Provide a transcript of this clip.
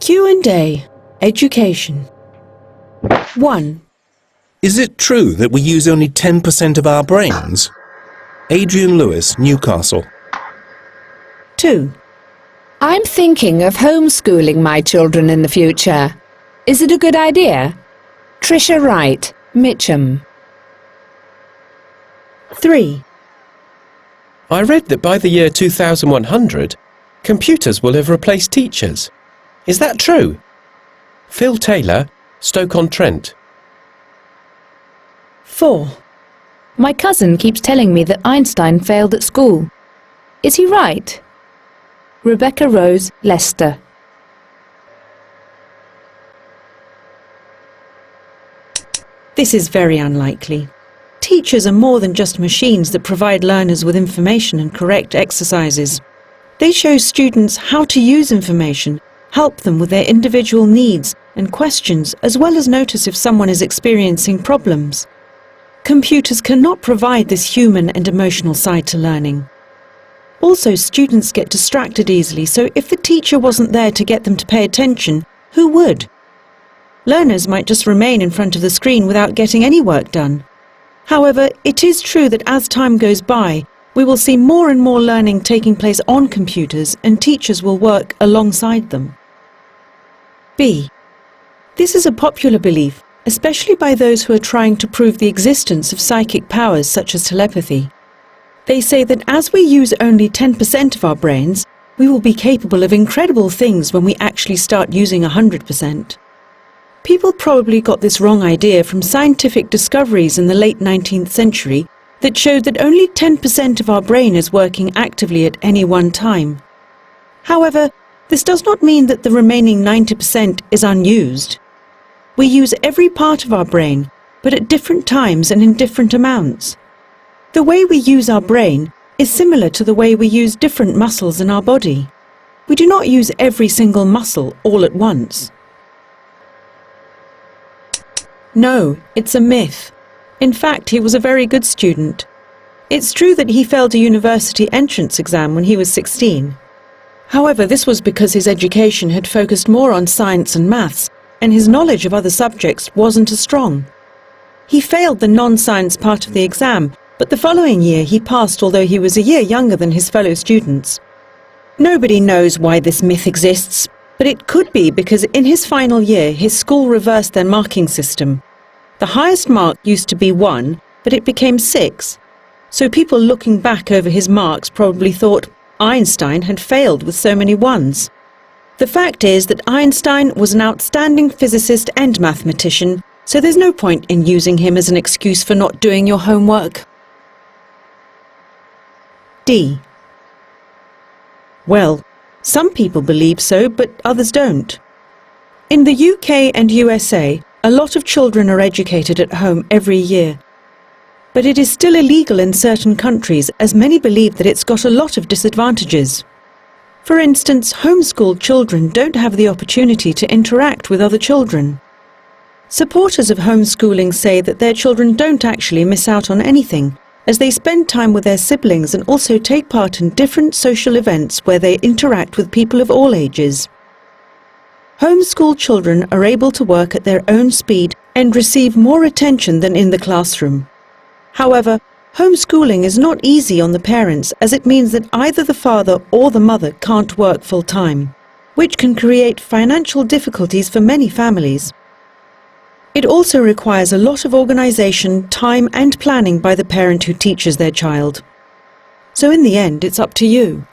Q&A. Education. 1. Is it true that we use only 10% of our brains? Adrian Lewis, Newcastle. 2. I'm thinking of homeschooling my children in the future. Is it a good idea? Tricia Wright, Mitcham. 3. I read that by the year 2100, computers will have replaced teachers. Is that true? Phil Taylor, Stoke-on-Trent. 4. My cousin keeps telling me that Einstein failed at school. Is he right? Rebecca Rose, Leicester. This is very unlikely. Teachers are more than just machines that provide learners with information and correct exercises. They show students how to use information, help them with their individual needs and questions, as well as notice if someone is experiencing problems. Computers cannot provide this human and emotional side to learning. Also, students get distracted easily, so if the teacher wasn't there to get them to pay attention, who would? Learners might just remain in front of the screen without getting any work done. However, it is true that as time goes by, we will see more and more learning taking place on computers and teachers will work alongside them. B. This is a popular belief, especially by those who are trying to prove the existence of psychic powers such as telepathy. They say that as we use only 10% of our brains, we will be capable of incredible things when we actually start using 100%. People probably got this wrong idea from scientific discoveries in the late 19th century that showed that only 10% of our brain is working actively at any one time. However, this does not mean that the remaining 90% is unused. We use every part of our brain, but at different times and in different amounts. The way we use our brain is similar to the way we use different muscles in our body. We do not use every single muscle all at once. No, it's a myth. In fact, he was a very good student. It's true that he failed a university entrance exam when he was 16. However, this was because his education had focused more on science and maths, and his knowledge of other subjects wasn't as strong. He failed the non-science part of the exam, but the following year he passed, although he was a year younger than his fellow students. Nobody knows why this myth exists, but it could be because in his final year his school reversed their marking system. The highest mark used to be 1, but it became 6. So people looking back over his marks probably thought Einstein had failed with so many 1s. The fact is that Einstein was an outstanding physicist and mathematician, so there's no point in using him as an excuse for not doing your homework. D. Well, some people believe so, but others don't. In the UK and USA, a lot of children are educated at home every year. But it is still illegal in certain countries, as many believe that it's got a lot of disadvantages. For instance, homeschooled children don't have the opportunity to interact with other children. Supporters of homeschooling say that their children don't actually miss out on anything, as they spend time with their siblings and also take part in different social events where they interact with people of all ages. Homeschooled children are able to work at their own speed and receive more attention than in the classroom. However, homeschooling is not easy on the parents, as it means that either the father or the mother can't work full-time, which can create financial difficulties for many families. It also requires a lot of organisation, time and planning by the parent who teaches their child. So in the end, it's up to you.